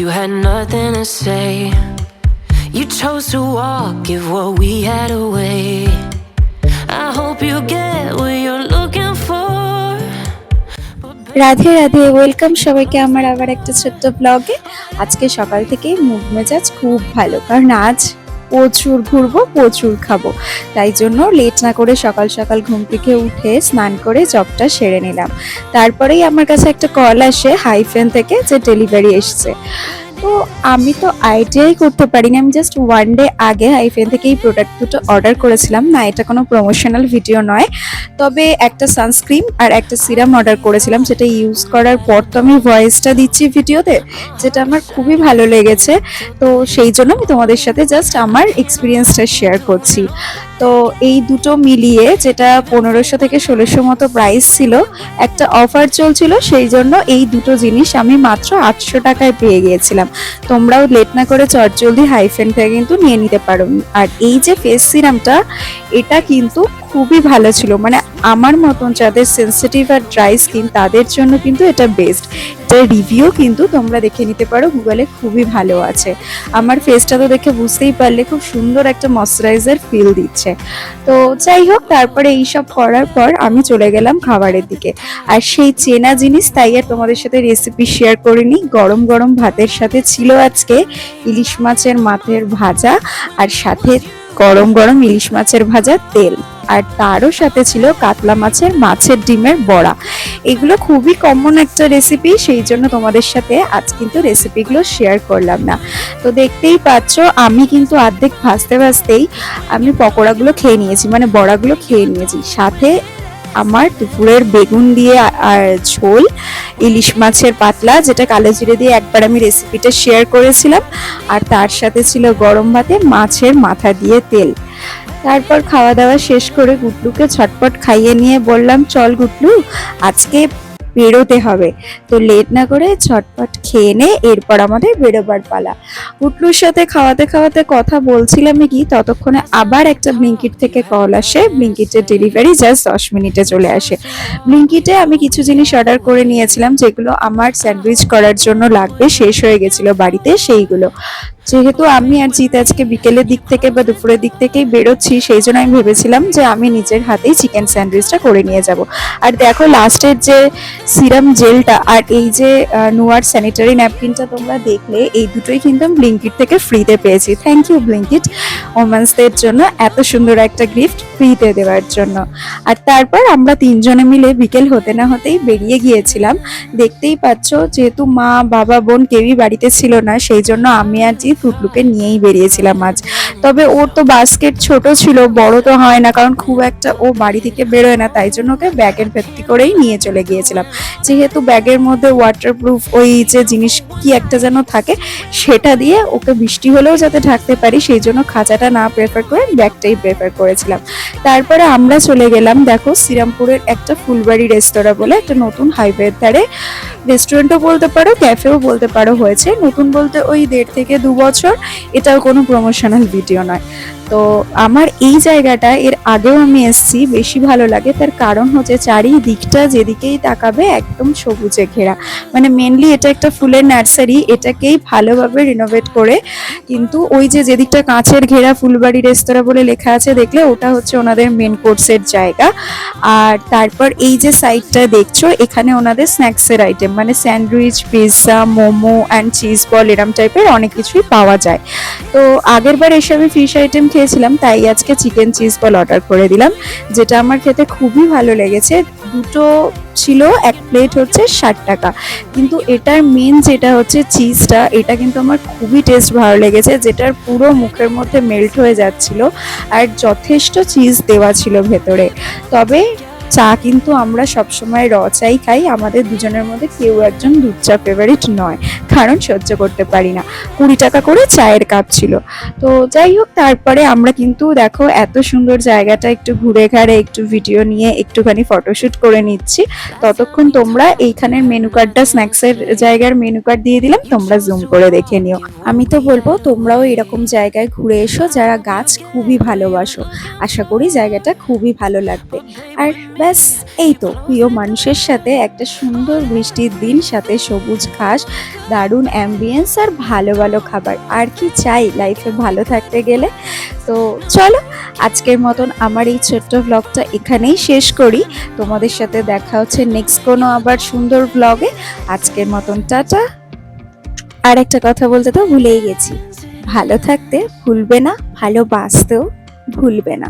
You had nothing to say. You chose to walk, give what we had away. I hope you get what you're looking for. Radhe Radhe, welcome সবাইকে আমার আবার একটা ছোট্ট ব্লগে। আজকে সকাল থেকেই মুড মেজাজ খুব ভালো, কারণ আজ প্রচুর ঘুরবো, প্রচুর খাবো। তাই জন্য লেট না করে সকাল সকাল ঘুম থেকে উঠে স্নান করে জবটা সেরে নিলাম। তারপরেই আমার কাছে একটা কল আসে হাইফেন থেকে যে ডেলিভারি এসছে। তো আমি তো আইডিয়াই করতে পারিনি, আমি জাস্ট ওয়ান ডে আগে হাইফেন থেকে এই প্রোডাক্ট দুটো অর্ডার করেছিলাম। না, এটা কোনো প্রমোশনাল ভিডিও নয়, তবে একটা সানস্ক্রিন আর একটা সিরাম অর্ডার করেছিলাম, যেটা ইউজ করার পর তো আমি ভয়েসটা দিচ্ছি ভিডিওতে, যেটা আমার খুবই ভালো লেগেছে। তো সেই জন্য আমি তোমাদের সাথে জাস্ট আমার এক্সপিরিয়েন্সটা শেয়ার করছি। তো এই দুটো মিলিয়ে যেটা 1500 থেকে 1600 মতো প্রাইস ছিল, একটা অফার চলছিল, সেই জন্য এই দুটো জিনিস আমি মাত্র 800 টাকায় পেয়ে গিয়েছিলাম। তোমরাও লেট না করে চটজলদি হাইফেন থেকে কিন্তু নিয়ে নিতে পারো। আর এই যে ফেস সিরামটা, এটা কিন্তু খুবই ভালো ছিল, মানে আমার মতন যাদের সেন্সিটিভ আর ড্রাই স্কিন তাদের জন্য কিন্তু এটা বেস্ট। এটার রিভিউ কিন্তু তোমরা দেখে নিতে পারো গুগলে, খুবই ভালো আছে। আমার ফেসটা তো দেখে বুঝতেই পারলে খুব সুন্দর একটা ময়শ্চারাইজার ফিল দিচ্ছে। তো যাই হোক, তারপরে এইসব করার পর আমি চলে গেলাম খাবারের দিকে। আর সেই চেনা জিনিস, তাই আর তোমাদের সাথে রেসিপি শেয়ার করিনি। গরম গরম ভাতের সাথে ছিল আজকে ইলিশ মাছের মাথের ভাজা, আর সাথে গরম গরম ইলিশ মাছের ভাজা তেল, আর তারও সাথে ছিল কাতলা মাছের ডিমের বড়া। এগুলো খুবই কমন একটা রেসিপি, সেই জন্য তোমাদের সাথে আজ কিন্তু রেসিপিগুলো শেয়ার করলাম না। তো দেখতেই পাচ্ছ আমি কিন্তু অর্ধেক ভাজতে ভাজতেই আমি পকোড়াগুলো খেয়ে নিয়েছি, মানে বড়াগুলো খেয়ে নিয়েছি। সাথে আমার দুপুরের বেগুন দিয়ে আর ঝোল, ইলিশ মাছের পাতলা, যেটা কালো জিরে দিয়ে একবার আমি রেসিপিটা শেয়ার করেছিলাম, আর তার সাথে ছিল গরম ভাতে মাছের মাথা দিয়ে তেল। তারপর খাওয়া দাওয়া শেষ করে গুটলুকে ঝটপট খাইয়ে নিয়ে বললাম, চল গুটলু, আজকে বেরোতে হবে। তো লেট না করে ঝটপট খেয়ে নে, এরপর আমাদের বেরোবার পালা। গুটলুর সাথে খাওয়াতে খাওয়াতে কথা বলছিলামই কি, ততক্ষণে আবার একটা ব্লিঙ্কিট থেকে কল আসে। ব্লিঙ্কিটের ডেলিভারি জাস্ট 10 মিনিটে চলে আসে। ব্লিঙ্কিটে আমি কিছু জিনিস অর্ডার করে নিয়েছিলাম, যেগুলো আমার স্যান্ডউইচ করার জন্য লাগবে, শেষ হয়ে গেছিল বাড়িতে সেইগুলো। যেহেতু আমি আর জিৎ আজকে বিকেলের দিক থেকে বা দুপুরের দিক থেকেই বেরোচ্ছি, সেই জন্য আমি ভেবেছিলাম যে আমি নিজের হাতেই চিকেন স্যান্ডউইচটা করে নিয়ে যাব। আর দেখো, লাস্টের যে সিরাম জেলটা আর এই যে নোয়ার স্যানিটারি ন্যাপকিনটা তোমরা দেখলে, এই দুটোই কিন্তু আমি ব্লিঙ্কিট থেকে ফ্রিতে পেয়েছি। থ্যাংক ইউ ব্লিঙ্কিট ওমেন্সদের জন্য এত সুন্দর একটা গিফট ফ্রিতে দেওয়ার জন্য। আর তারপর আমরা তিনজনে মিলে বিকেল হতে না হতেই বেরিয়ে গিয়েছিলাম। দেখতেই পাচ্ছ, যেহেতু মা বাবা বোন কেউই বাড়িতে ছিল না, সেই জন্য আমি আর জি ফুটলুকে নিয়েই বেরিয়েছিলাম আজ। তবে ওর তো বাস্কেট ছোট ছিল, বড় তো হয় না, কারণ খুব একটা ও বাড়ি থেকে বেরোয় না, তাই জন্য ওকে ব্যাগের ভর্তি করেই নিয়ে চলে গিয়েছিলাম। যেহেতু ব্যাগের মধ্যে ওয়াটারপ্রুফ ওই যে জিনিস কি একটা যেন থাকে, সেটা দিয়ে ওকে বৃষ্টি হলেও যাতে ঢাকতে পারি, সেই জন্য খাঁচাটা না প্রেফার করে ব্যাগটাই প্রেফার করেছিলাম। তারপরে আমরা চলে গেলাম, দেখো, শ্রীরামপুরের একটা ফুলবাড়ি রেস্তোরাঁ বলে একটা নতুন হাইওয়ের ধারে রেস্টুরেন্টও বলতে পারো, ক্যাফেও বলতে পারো হয়েছে। নতুন বলতে ওই 1.5 থেকে 2 বছর। এটাও কোনো প্রমোশনাল ভিডিও নয়। তো আমার এই জায়গাটা এর আগেও আমি এসেছি, বেশি ভালো লাগে। তার কারণ হচ্ছে চারিদিকটা যেদিকেই তাকাবে একদম সবুজে ঘেরা, মানে মেনলি এটা একটা ফুলের নার্সারি, এটাকেই ভালোভাবে রিনোভেট করে, কিন্তু ওই যে যেদিকটা কাঁচের ঘেরা ফুলবাড়ি রেস্তোরাঁ বলে লেখা আছে দেখলে, ওটা হচ্ছে ওনাদের মেন কোর্সের জায়গা। আর তারপর এই যে সাইডটা দেখছো, এখানে ওনাদের স্ন্যাক্সের আইটেম, মানে sandwich, pizza, momo and cheese ball, এরম টাইপের অনেক কিছুই পাওয়া যায়। তো আগের বার এসে আমি ফিশ আইটেম খেয়েছিলাম, তাই আজকে চিকেন চিজ বল অর্ডার করে দিলাম, যেটা আমার খেতে খুবই ভালো লেগেছে। দুটো ছিল, এক প্লেট হচ্ছে 60 টাকা, কিন্তু এটার মেন যেটা হচ্ছে চিজটা, এটা কিন্তু আমার খুবই টেস্ট ভালো লেগেছে, যেটার পুরো মুখের মধ্যে মেল্ট হয়ে যাচ্ছিল, আর যথেষ্ট চিজ দেওয়া ছিল ভেতরে। তবে চা কিন্তু আমরা সবসময় র চাই খাই, আমাদের দুজনের মধ্যে কেউ একজন দুধ চা ফেভারিট নয়, কারণ সহ্য করতে পারি না। 20 টাকা করে চায়ের কাপ ছিল। তো যাই হোক, তারপরে আমরা কিন্তু দেখো এত সুন্দর জায়গাটা একটু ঘুরে ঘাড়ে একটু ভিডিও নিয়ে একটুখানি ফটোশুট করে নিচ্ছি। ততক্ষণ তোমরা এইখানের মেনু কার্ডটা, স্ন্যাক্সের জায়গার মেনু কার্ড দিয়ে দিলাম, তোমরা জুম করে দেখে নিও। আমি তো বলবো তোমরাও এরকম জায়গায় ঘুরে এসো যারা গাছ খুবই ভালোবাসো, আশা করি জায়গাটা খুবই ভালো লাগবে। আর ব্যাস, এই তো প্রিয় মানুষের সাথে একটা সুন্দর বৃষ্টির দিন, সাথে সবুজ ঘাস, দারুণ অ্যাম্বিয়েন্স আর ভালো ভালো খাবার। আর কি চাই লাইফে ভালো থাকতে গেলে। তো চলো আজকের মতন আমার এই ছোট্ট ব্লগটা এখানেই শেষ করি। তোমাদের সাথে দেখা হচ্ছে নেক্সট কোনো আবার সুন্দর ব্লগে। আজকের মতন টাটা। আর একটা কথা বলতে তো ভুলেই গেছি, ভালো থাকতে ভুলবে না, ভালোবাসতেও ভুলবে না।